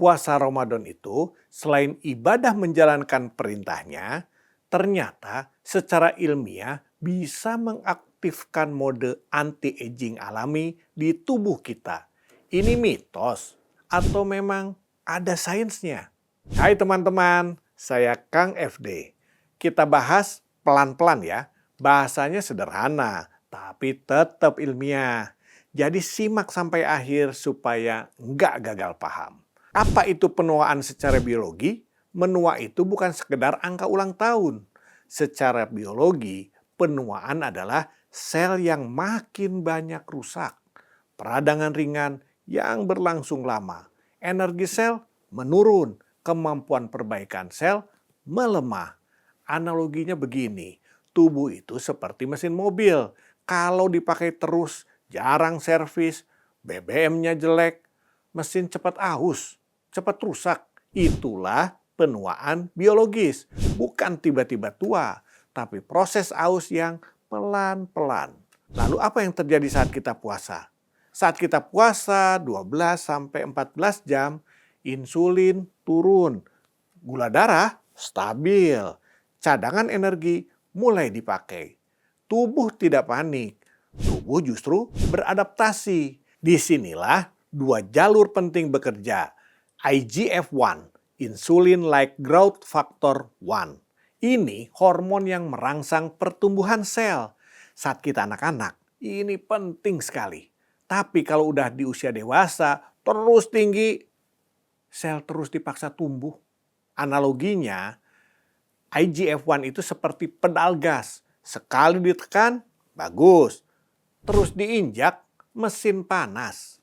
Puasa Ramadan itu selain ibadah menjalankan perintahnya, ternyata secara ilmiah bisa mengaktifkan mode anti-aging alami di tubuh kita. Ini mitos atau memang ada sainsnya? Hai teman-teman, saya Kang FD. Kita bahas pelan-pelan ya. Bahasanya sederhana, tapi tetap ilmiah. Jadi simak sampai akhir supaya nggak gagal paham. Apa itu penuaan secara biologi? Menua itu bukan sekedar angka ulang tahun. Secara biologi, penuaan adalah sel yang makin banyak rusak. Peradangan ringan yang berlangsung lama. Energi sel menurun, kemampuan perbaikan sel melemah. Analoginya begini, tubuh itu seperti mesin mobil. Kalau dipakai terus, jarang servis, BBM-nya jelek, mesin cepat aus, cepat rusak. Itulah penuaan biologis. Bukan tiba-tiba tua, tapi proses aus yang pelan-pelan. Lalu apa yang terjadi saat kita puasa? Saat kita puasa 12-14 jam, insulin turun, gula darah stabil, cadangan energi mulai dipakai. Tubuh tidak panik, tubuh justru beradaptasi. Disinilah dua jalur penting bekerja. IGF-1, Insulin-like Growth Factor 1. Ini hormon yang merangsang pertumbuhan sel. Saat kita anak-anak, ini penting sekali. Tapi kalau udah di usia dewasa, terus tinggi, sel terus dipaksa tumbuh. Analoginya, IGF-1 itu seperti pedal gas. Sekali ditekan, bagus. Terus diinjak, mesin panas.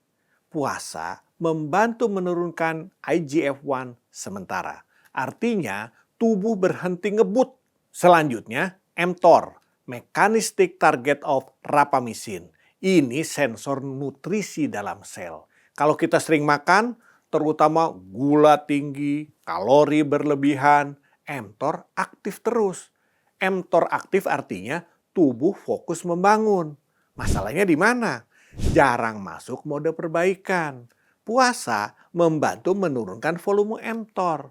Puasa membantu menurunkan IGF-1 sementara. Artinya, tubuh berhenti ngebut. Selanjutnya, mTOR, Mechanistic Target of Rapamycin. Ini sensor nutrisi dalam sel. Kalau kita sering makan, terutama gula tinggi, kalori berlebihan, mTOR aktif terus. mTOR aktif artinya tubuh fokus membangun. Masalahnya di mana? Jarang masuk mode perbaikan. Puasa membantu menurunkan volume mTOR.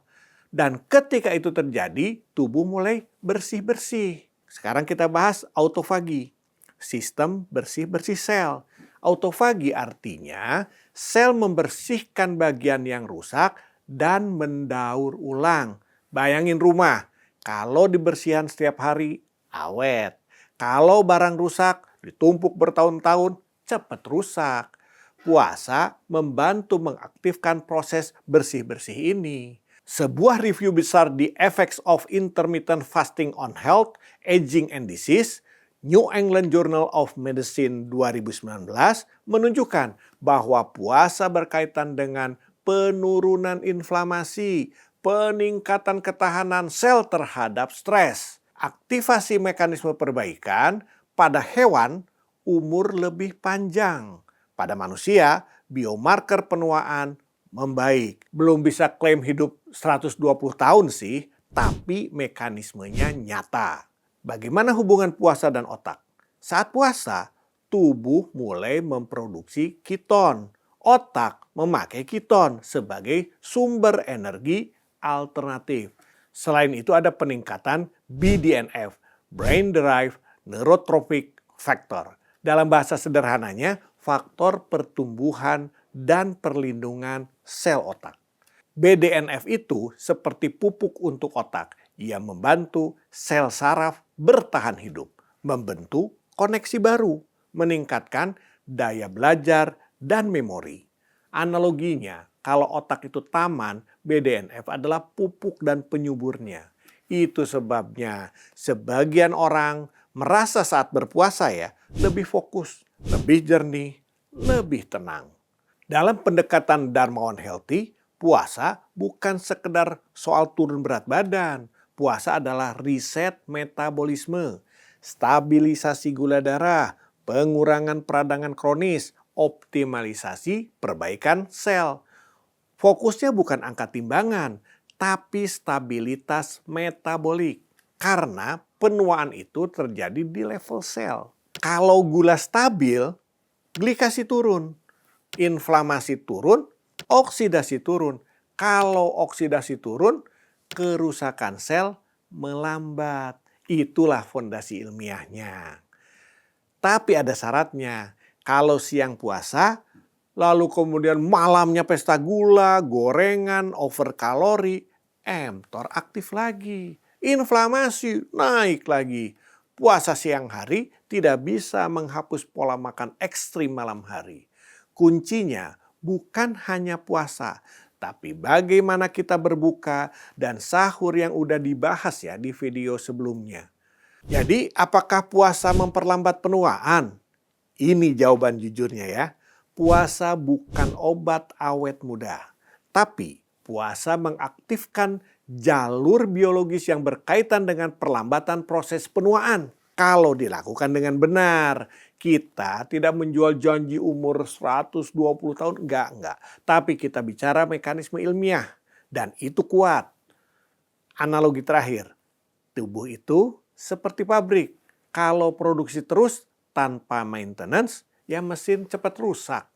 Dan ketika itu terjadi, tubuh mulai bersih-bersih. Sekarang kita bahas autofagi. Sistem bersih-bersih sel. Autofagi artinya sel membersihkan bagian yang rusak dan mendaur ulang. Bayangin rumah, kalau dibersihkan setiap hari, awet. Kalau barang rusak, ditumpuk bertahun-tahun, cepat rusak. Puasa membantu mengaktifkan proses bersih-bersih ini. Sebuah review besar di Effects of Intermittent Fasting on Health, Aging and Disease, New England Journal of Medicine 2019 menunjukkan bahwa puasa berkaitan dengan penurunan inflamasi, peningkatan ketahanan sel terhadap stres, aktivasi mekanisme perbaikan pada hewan umur lebih panjang. Pada manusia, biomarker penuaan membaik. Belum bisa klaim hidup 120 tahun sih, tapi mekanismenya nyata. Bagaimana hubungan puasa dan otak? Saat puasa, tubuh mulai memproduksi keton. Otak memakai keton sebagai sumber energi alternatif. Selain itu ada peningkatan BDNF, Brain Derived Neurotrophic Factor. Dalam bahasa sederhananya, faktor pertumbuhan dan perlindungan sel otak. BDNF itu seperti pupuk untuk otak. Ia membantu sel saraf bertahan hidup, membentuk koneksi baru, meningkatkan daya belajar dan memori. Analoginya, kalau otak itu taman, BDNF adalah pupuk dan penyuburnya. Itu sebabnya sebagian orang merasa saat berpuasa lebih fokus, lebih jernih, lebih tenang. Dalam pendekatan Dharma One Healthy, puasa bukan sekedar soal turun berat badan. Puasa adalah riset metabolisme, stabilisasi gula darah, pengurangan peradangan kronis, optimalisasi perbaikan sel. Fokusnya bukan angka timbangan, tapi stabilitas metabolik. Karena penuaan itu terjadi di level sel. Kalau gula stabil, glikasi turun. Inflamasi turun, oksidasi turun. Kalau oksidasi turun, kerusakan sel melambat. Itulah fondasi ilmiahnya. Tapi ada syaratnya. Kalau siang puasa, lalu kemudian malamnya pesta gula, gorengan, overkalori, mTOR aktif lagi. Inflamasi naik lagi. Puasa siang hari tidak bisa menghapus pola makan ekstrim malam hari. Kuncinya bukan hanya puasa, tapi bagaimana kita berbuka dan sahur yang udah dibahas ya di video sebelumnya. Jadi, apakah puasa memperlambat penuaan? Ini jawaban jujurnya ya. Puasa bukan obat awet muda, tapi puasa mengaktifkan jalur biologis yang berkaitan dengan perlambatan proses penuaan. Kalau dilakukan dengan benar, kita tidak menjual janji umur 120 tahun, enggak. Tapi kita bicara mekanisme ilmiah, dan itu kuat. Analogi terakhir, tubuh itu seperti pabrik. Kalau produksi terus tanpa maintenance, ya mesin cepat rusak.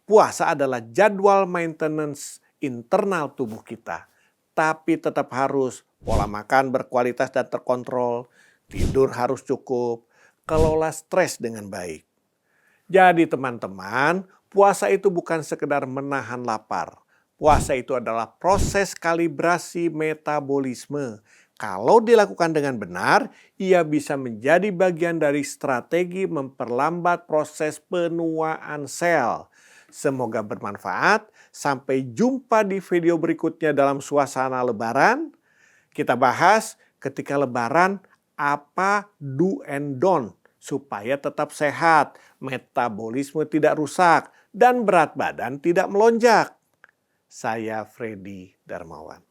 Puasa adalah jadwal maintenance internal tubuh kita. Tapi tetap harus pola makan berkualitas dan terkontrol, tidur harus cukup, kelola stres dengan baik. Jadi teman-teman, puasa itu bukan sekedar menahan lapar. Puasa itu adalah proses kalibrasi metabolisme. Kalau dilakukan dengan benar, ia bisa menjadi bagian dari strategi memperlambat proses penuaan sel. Semoga bermanfaat. Sampai jumpa di video berikutnya dalam suasana Lebaran. Kita bahas ketika Lebaran apa do and don't supaya tetap sehat, metabolisme tidak rusak, dan berat badan tidak melonjak. Saya Freddy Darmawan.